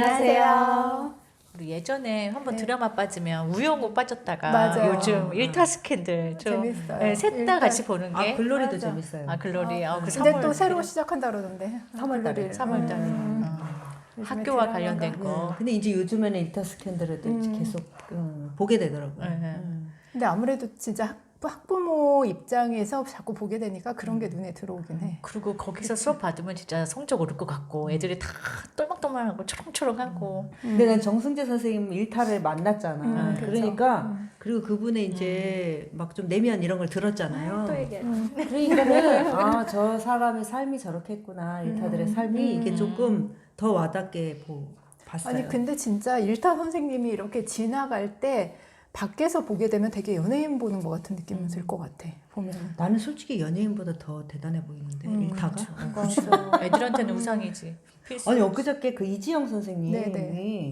안녕하세요. 우리 예전에 한번 네. 드라마 빠지면 우영우 빠졌다가 맞아요. 요즘 일타 스캔들 좀 재밌어요. 셋 다 일타- 같이 보는 게 글로리도 맞아. 재밌어요. 글로리 그 근데 3월 또 새로 시작한다 그러던데. 3월 달에. 글로리. 3월 달에 요즘에 학교와 드라마가- 관련된 거. 근데 이제 요즘에는 일타 스캔들을 계속 보게 되더라고요. 네. 근데 아무래도 진짜 학부모 입장에서 자꾸 보게 되니까 그런 게 눈에 들어오긴 해. 그리고 거기서 수업 받으면 진짜 성적 오를 것 같고 애들이 다 똘망똘망하고 초롱초롱하고 근데 난 정승재 선생님 일타를 만났잖아. 그쵸. 그러니까 그리고 그분의 이제 막 좀 내면 이런 걸 들었잖아요. 또 얘기해. 그러니까는 저 사람의 삶이 저렇게 했구나. 일타들의 삶이 이게 조금 더 와닿게 봤어요. 아니 근데 진짜 일타 선생님이 이렇게 지나갈 때 밖에서 보게 되면 되게 연예인 보는 것 같은 느낌이 들 것 같아. 보면. 나는 솔직히 연예인보다 더 대단해 보이는데 일타가. 맞아. 애들한테는 우상이지. 필수. 아니 엊그저께 그 이지영 선생님이 네네.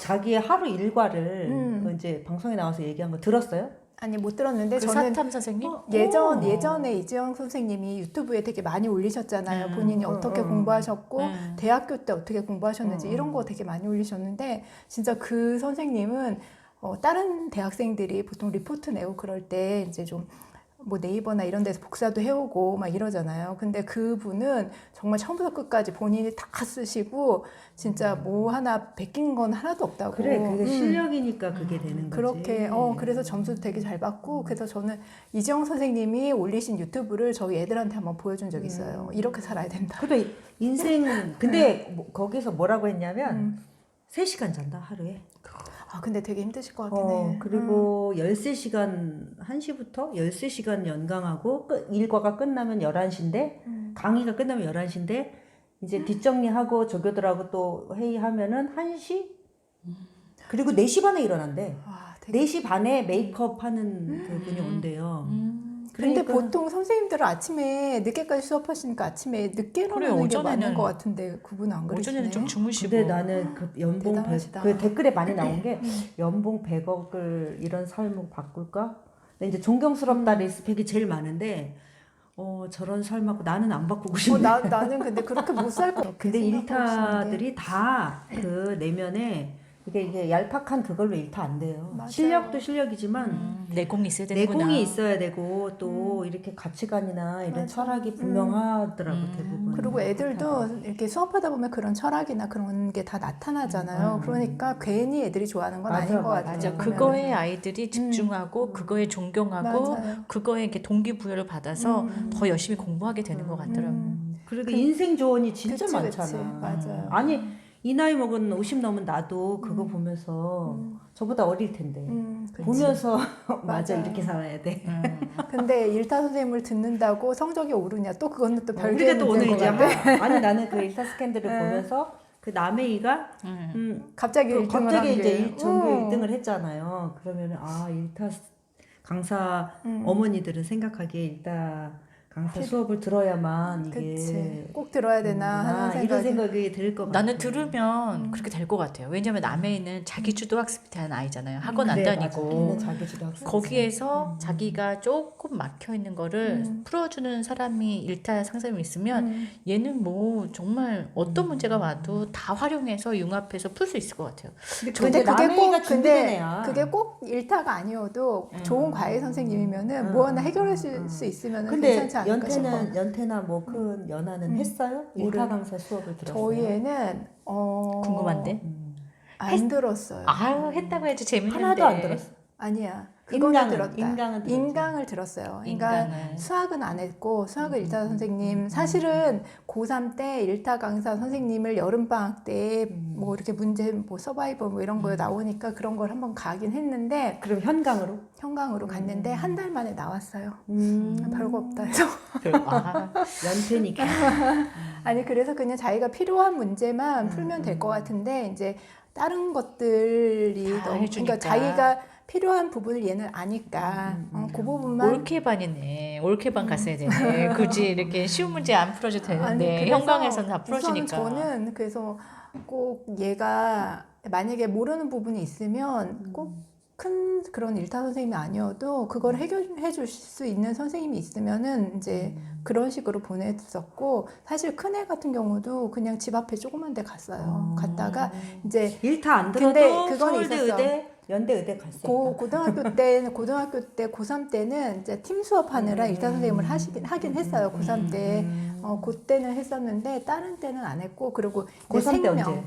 자기의 하루 일과를 이제 방송에 나와서 얘기한 거 들었어요? 아니 못 들었는데 그 저는 사탐 선생님? 예전에 이지영 선생님이 유튜브에 되게 많이 올리셨잖아요. 본인이 어떻게 공부하셨고 대학교 때 어떻게 공부하셨는지 이런 거 되게 많이 올리셨는데 진짜 그 선생님은 다른 대학생들이 보통 리포트 내고 그럴 때 이제 좀 뭐 네이버나 이런 데서 복사도 해오고 막 이러잖아요. 근데 그분은 정말 처음부터 끝까지 본인이 다 쓰시고 진짜 뭐 하나 베낀 건 하나도 없다고. 그래, 그게 실력이니까 그게 되는 거지. 그렇게 그래서 점수도 되게 잘 받고 그래서 저는 이지영 선생님이 올리신 유튜브를 저희 애들한테 한번 보여준 적이 있어요. 이렇게 살아야 된다. 그래, 인생 근데 거기서 뭐라고 했냐면 3시간 잔다 하루에. 근데 되게 힘드실 것 같긴 해. 그리고 13시간 1시부터 13시간 연강하고 일과가 끝나면 11시인데 강의가 끝나면 11시인데 이제 뒷정리하고 조교들하고 또 회의하면은 1시? 그리고 4시 반에 일어난대. 와, 되게 4시 반에 메이크업 하는 그분이 온대요. 근데 그러니까 보통 선생님들은 아침에 늦게까지 수업하시니까 아침에 늦게 일어나는 게 맞는 것 같은데 그분은 안 그러시네. 오전에는 좀 주무시고. 근데 나는 그 연봉 대단하시다. 그 댓글에 많이 나온 게 연봉 100억을 이런 삶으로 바꿀까? 근데 이제 존경스럽다 리스펙이 제일 많은데 저런 삶하고 나는 안 바꾸고 싶네. 나는 근데 그렇게 못 살 것 같아. 근데 일타들이 다 그 내면에 이게 얄팍한 그걸로 일타 안 돼요. 맞아요. 실력도 실력이지만 내공이 있어야 되는구나. 내공이 있어야 되고 또 이렇게 가치관이나 이런 맞아. 철학이 분명하더라고 대부분. 그리고 애들도 이렇게 수업하다 보면 그런 철학이나 그런 게 다 나타나잖아요. 그러니까 괜히 애들이 좋아하는 건 맞아, 아닌 것 맞아. 같아요. 맞아. 보면은. 그거에 아이들이 집중하고 그거에 존경하고 맞아요. 그거에 이렇게 동기부여를 받아서 더 열심히 공부하게 되는 것 같더라고요. 그리고 인생 조언이 진짜 그치, 많잖아. 그치. 맞아요. 아니 이 나이 먹은 50 넘은 나도 그거 보면서 저보다 어릴 텐데 그치. 보면서 맞아 맞아. 이렇게 살아야 돼. 근데 일타 선생님을 듣는다고 성적이 오르냐 또 그거는 또 별개의 우리가 또 오늘 문제인 이제 것 같아. 아니 나는 그 일타 스캔들을 보면서 그 남해이가 갑자기 1등을 한 갑자기 게. 이제 전교 1등을 했잖아요. 그러면 일타 강사 어머니들은 생각하기에 일타 강사 수업을 들어야만 이게 그치. 꼭 들어야 되나 하는 이런 생각이. 생각이 들 것 같아요. 나는 들으면 그렇게 될 것 같아요. 왜냐면 남해는 자기주도 학습이 된 아이잖아요. 학원 안 그래, 다니고. 맞아. 걔는 자기주도 학습. 거기에서 자기가 조금 막혀 있는 거를 풀어주는 사람이 일타 상사님이 있으면 얘는 뭐 정말 어떤 문제가 와도 다 활용해서 융합해서 풀 수 있을 것 같아요. 근데 준비된 애야. 그게 꼭 일타가 아니어도 좋은 과외 선생님이면은 뭐 하나 해결하실 수 있으면 근데 괜찮지 않을까 싶어. 연태나 뭐 큰 연하는 했어요? 일타 강사 수업을 들었어요? 저희 애는 궁금한데? 안 들었어요. 했다고 해야지 재밌는데. 하나도 안 들었어. 아니야. 그거는 인강은, 들었다. 인강은 들었지. 인강을 들었어요. 그러니까 인강을. 수학은 안 했고 수학을 일타 선생님 사실은 고3 때 일타 강사 선생님을 여름방학 때 뭐 이렇게 문제 뭐 서바이벌 뭐 이런 거에 나오니까 그런 걸 한번 가긴 했는데 그럼 현강으로? 현강으로 갔는데 한 달 만에 나왔어요. 별거 없다 해서. 연태니까. 아니 그래서 그냥 자기가 필요한 문제만 풀면 될 것 같은데 이제 다른 것들이 다 너무 해주니까. 그러니까 자기가 필요한 부분을 얘는 아니까 그 부분만 올케반이네. 올케반 갔어야 되네. 굳이 이렇게 쉬운 문제 안 풀어줘도 되는데 아니, 그래서 현강에서는 다 풀어주니까. 우선은 저는 그래서 꼭 얘가 만약에 모르는 부분이 있으면 꼭 큰 그런 일타 선생님이 아니어도 그걸 해결해 줄 수 있는 선생님이 있으면은 이제 그런 식으로 보냈었고, 사실 큰애 같은 경우도 그냥 집 앞에 조그만 데 갔어요. 갔다가 이제 일타 안 근데 들어도 그건 서울대 있었어. 의대, 연대 의대 갈 수 있다. 고등학교 때 고3 때는 이제 팀 수업하느라 일타 선생님을 하긴 했어요. 고3 때. 그때는 했었는데 다른 때는 안 했고, 그리고 이제 고3 때 언제?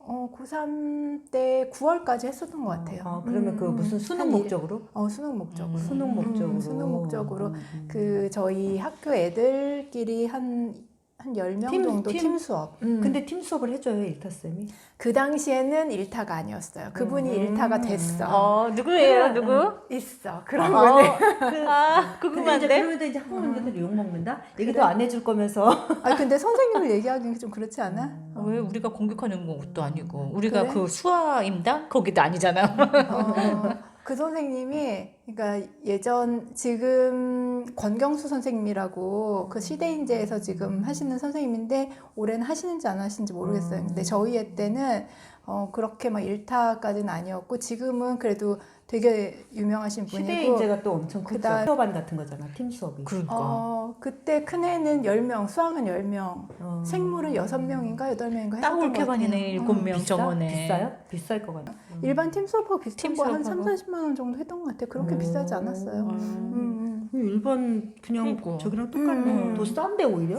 고3 때 9월까지 했었던 것 같아요. 그러면 그 무슨 수능 한 목적으로? 수능 목적으로. 수능 목적으로. 수능 목적으로. 그 저희 학교 애들끼리 한 10명 정도 팀 수업. 근데 팀 수업을 해줘요, 일타쌤이? 그 당시에는 일타가 아니었어요. 그분이 일타가 됐어. 누구예요? 누구? 있어. 그런 분이. 궁금한데? 그러면 이제 학부모님들이 욕먹는다? 얘기도 안 해줄 거면서. 근데 선생님을 얘기하기는 좀 그렇지 않아? 왜 우리가 공격하는 것도 아니고 우리가 그래? 그 수화임당 거기도 아니잖아. 그 선생님이, 그러니까 지금 권경수 선생님이라고 그 시대인재에서 지금 하시는 선생님인데 올해는 하시는지 안 하시는지 모르겠어요. 근데 저희 애 때는 그렇게 막 일타까지는 아니었고, 지금은 그래도 되게 유명하신 분이고. 시대인재가 또 엄청 컸죠. 그다음- 수업반 같은 거잖아, 팀 수업이. 그러니까. 그때 큰애는 10명, 수학은 10명, 생물은 6명인가 8명인가 딱 했었던 것 올케반이네. 같아요. 7명 정원에. 비싸요? 비쌀 것 같아. 일반 팀 수업하고 비슷한 팀 거 한 3, 수업하고? 40만 원 정도 했던 것 같아요. 그렇게 비싸지 않았어요. 일반 그냥 그러니까. 저기랑 똑같네. 더 싼데 오히려?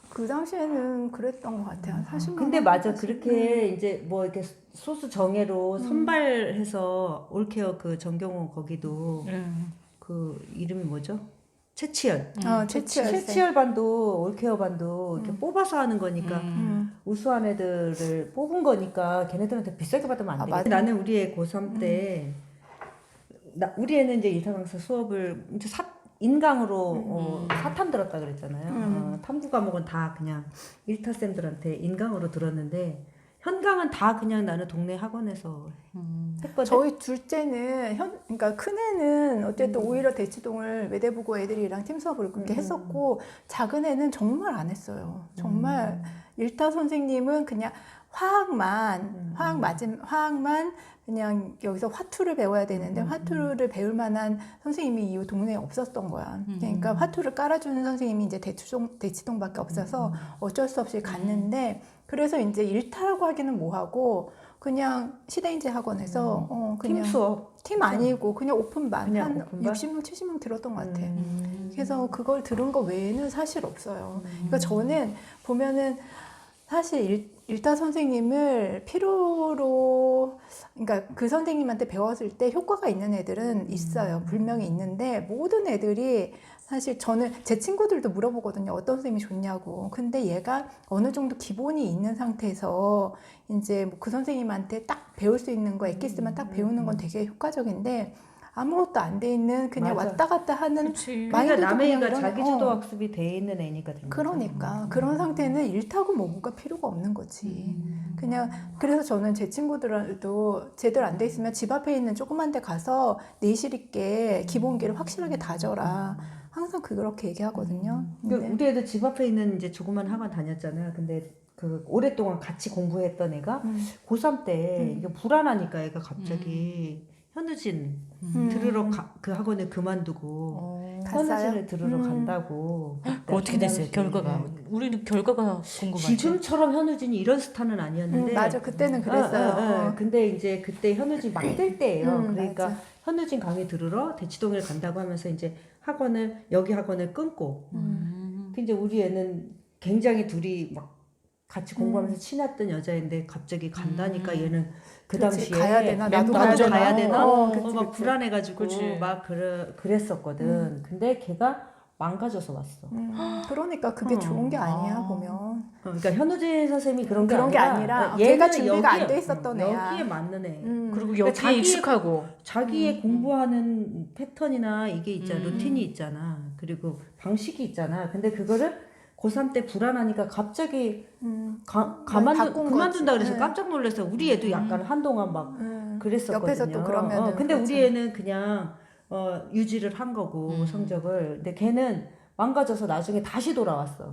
그 당시에는 그랬던 것 같아요. 한 40만 근데 원. 맞아. 그렇게 이제 뭐 이렇게 소수 정예로 선발해서 올케어 그 정경호 거기도 그 이름이 뭐죠? 최치열. 최치열 쌤. 최치열 반도 올케어 반도 이렇게 뽑아서 하는 거니까 우수한 애들을 뽑은 거니까 걔네들한테 비싸게 받으면 안 돼. 맞아. 나는 우리 애 고3 때 우리 애는 이제 일타 강사 수업을 이제 인강으로 사탐 들었다 그랬잖아요. 탐구 과목은 다 그냥 일타 쌤들한테 인강으로 들었는데 현강은 다 그냥 나는 동네 학원에서 했거든. 저희 둘째는 그러니까 큰 애는 어쨌든 오히려 대치동을 외대부고 애들이랑 팀 수업을 그렇게 했었고, 작은 애는 정말 안 했어요. 정말 일타 선생님은 그냥 화학만 그냥 여기서 화투를 배워야 되는데 화투를 배울 만한 선생님이 이 동네에 없었던 거야. 그러니까 화투를 깔아주는 선생님이 이제 대치동밖에 없어서 어쩔 수 없이 갔는데, 그래서 이제 일타라고 하기는 뭐하고 그냥 시대인재 학원에서 그냥 팀 수업. 팀 아니고 그냥 오픈반 그냥 한 오픈반? 60명, 70명 들었던 것 같아. 그래서 그걸 들은 거 외에는 사실 없어요. 그러니까 저는 보면은 사실 일타 선생님을 필요로, 그러니까 그 선생님한테 배웠을 때 효과가 있는 애들은 있어요. 분명히 있는데 모든 애들이, 사실 저는 제 친구들도 물어보거든요. 어떤 선생님이 좋냐고. 근데 얘가 어느 정도 기본이 있는 상태에서 이제 뭐 그 선생님한테 딱 배울 수 있는 거, 엑기스만 딱 배우는 건 되게 효과적인데, 아무것도 안 돼 있는 그냥 맞아. 왔다 갔다 하는 그치. 그러니까 마인드도 남의 그냥 애가 이런- 자기주도 학습이 돼 있는 애니까 된 거죠. 그러니까 그런 상태는 일타고 뭐가 필요가 없는 거지. 그냥 그래서 저는 제 친구들도 제대로 안 돼 있으면 집 앞에 있는 조그만 데 가서 내실 있게 기본기를 확실하게 다져라. 항상 그렇게 얘기하거든요. 근데 우리 애도 집 앞에 있는 이제 조그만 학원 다녔잖아요. 근데 그 오랫동안 같이 공부했던 애가 고3 때 이게 불안하니까 애가 갑자기 현우진 들으러 그 학원을 그만두고 현우진을 들으러 간다고. 그 어떻게 됐어요? 결과가. 우리는 결과가 궁금하지. 지금처럼 현우진이 이런 스타는 아니었는데. 맞아, 그때는 그랬어요. 근데 이제 그때 현우진 막 뜰 때예요. 그러니까 맞아. 현우진 강의 들으러 대치동에 간다고 하면서 이제 여기 학원을 끊고. 근데 이제 우리 애는 굉장히 둘이 막 같이 공부하면서 친했던 여자인데 갑자기 간다니까 얘는 그 그치, 당시에 가야 되나? 나도 가야 되나? 그치, 막 그치. 불안해가지고 그치. 막 그랬었거든. 근데 걔가 망가져서 왔어. 그러니까 그게 좋은 게 아니야, 보면. 그러니까 현우진 선생님이 그런 게 아니라 걔가 준비가 안 돼 있었던 애야. 여기에 맞는 애. 그리고 그러니까 여기에 익숙하고. 자기의 공부하는 패턴이나 이게 있잖아. 루틴이 있잖아. 그리고 방식이 있잖아. 근데 그거를 고3 때 불안하니까 갑자기 바꾼 그만둔다 거지. 그래서 깜짝 놀라서 우리 애도 약간 한동안 막 그랬었거든요. 옆에서 또 그러면은 근데 그렇죠. 우리 애는 그냥 유지를 한 거고 성적을. 근데 걔는 망가져서 나중에 다시 돌아왔어.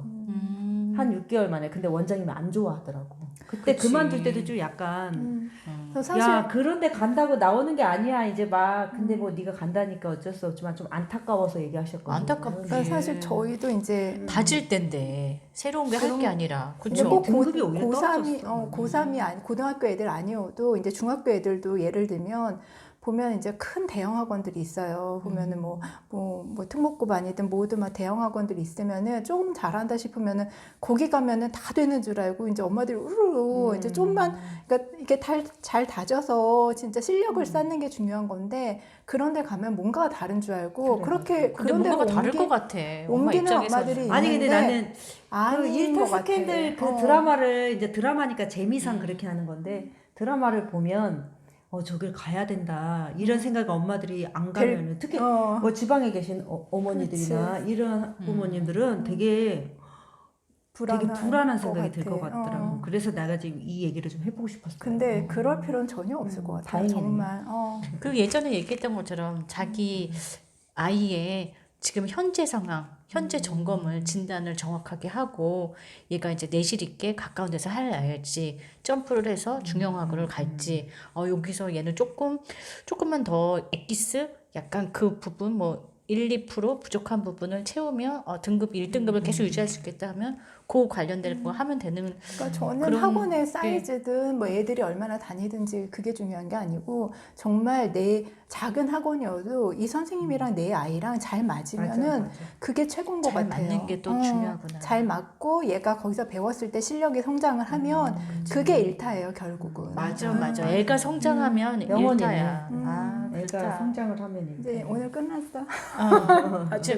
한 6개월 만에. 근데 원장님이 안 좋아하더라고. 그때 그치. 그만둘 때도 좀 약간 그래서 사실 야 그런데 간다고 나오는 게 아니야 이제 막 근데 뭐 네가 간다니까 어쩔 수 없지만 좀 안타까워서 얘기하셨거든요. 안타깝지. 그러니까 사실 저희도 이제 다질 때인데 새로운 게 할 게 아니라 근데 그렇죠. 뭐 등급이 오히려 고3이 떨어졌어. 고3이 아니 고등학교 애들 아니어도 이제 중학교 애들도 예를 들면 보면 이제 큰 대형 학원들이 있어요. 보면은 뭐 특목고 아니든 모두 막 대형 학원들이 있으면은 조금 잘한다 싶으면은 거기 가면은 다 되는 줄 알고 이제 엄마들이 우르르 이제 좀만 그러니까 이게 잘 다져서 진짜 실력을 쌓는 게 중요한 건데 그런데 가면 뭔가가 다른 줄 알고 그렇게 근데 그런 데로 뭔가가 다를 옮기- 것 같아. 엄마 옮기는 입장에서는. 엄마들이 아니 근데 있는데 나는 그 아닌 일타 것 같아. 스캔들 그 드라마를 이제 드라마니까 재미상 그렇게 하는 건데 드라마를 보면 저길 가야 된다 이런 생각 엄마들이 안 가면은 특히 뭐 지방에 계신 어머니들이나 이런 부모님들은 되게 불안한 생각이 들 것 같더라고. 그래서 내가 지금 이 얘기를 좀 해보고 싶었어요. 근데 그럴 필요는 전혀 없을 것 같아요. 다행이네. 정말. 그 예전에 얘기했던 것처럼 자기 아이의 지금 현재 상황, 현재 점검을 진단을 정확하게 하고 얘가 이제 내실 있게 가까운 데서 할지 점프를 해서 중형학원을 갈지 여기서 얘는 조금만 더 엑기스 약간 그 부분 뭐 1, 2% 부족한 부분을 채우면 등급 1등급을 계속 유지할 수 있겠다 하면 그 관련된 거 하면 되는 그러니까 저는 그런- 학원의 사이즈든 뭐 애들이 얼마나 다니든지 그게 중요한 게 아니고 정말 내 작은 학원이어도 이 선생님이랑 내 아이랑 잘 맞으면은 맞아. 그게 최고인 것 잘 같아요. 맞는 게 또 중요하구나. 잘 맞고 얘가 거기서 배웠을 때 실력이 성장을 하면 그게 일타예요 결국은. 맞아. 애가 성장하면 일타야. 애가 그렇다. 성장을 하면 이제 오늘 끝났어.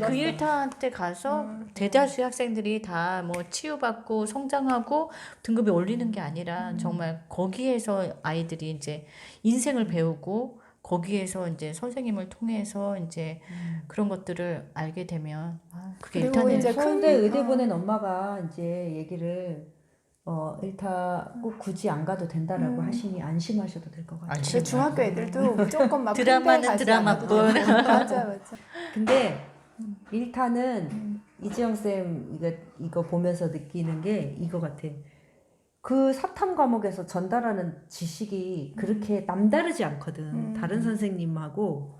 그 일타한테 가서 대다수의 학생들이 다 뭐 치유받고 성장하고 등급이 올리는 게 아니라 정말 거기에서 아이들이 이제 인생을 배우고 거기에서 이제 선생님을 통해서 이제 그런 것들을 알게 되면 그게 그리고 일타는 이제 서울대 의대 보낸 엄마가 이제 얘기를 일타 꼭 굳이 안 가도 된다라고 하시니 안심하셔도 될 것 같아요. 그 중학교 애들도 무조건 막 드라마는 큰 데 가지 드라마뿐. 않아도 되고. 맞아. 근데 일타는 이지영 쌤 이거 보면서 느끼는 게 이거 같아. 그 사탐 과목에서 전달하는 지식이 그렇게 남다르지 않거든. 다른 선생님하고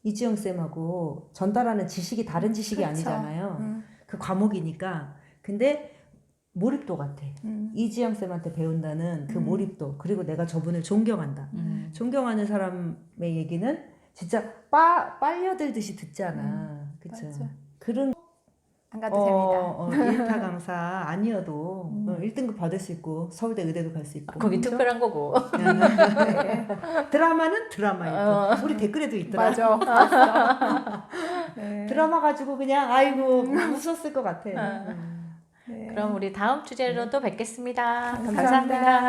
이지영 쌤하고 전달하는 지식이 다른 지식이 그쵸. 아니잖아요. 그 과목이니까. 근데 몰입도 같아. 이지영 쌤한테 배운다는 그 몰입도. 그리고 내가 저분을 존경한다. 존경하는 사람의 얘기는 진짜 빨려들듯이 듣잖아. 그쵸? 맞아. 그런 안 가도 됩니다. 일타 강사 아니어도 1등급 받을 수 있고 서울대 의대도 갈 수 있고. 거기 특별한 거고. 드라마는 드라마일 뿐. 우리 댓글에도 있더라. 맞아. 맞어. 네. 드라마 가지고 그냥 아이고 웃었을 것 같아. 네. 그럼 우리 다음 주제로 또 뵙겠습니다. 감사합니다. 감사합니다.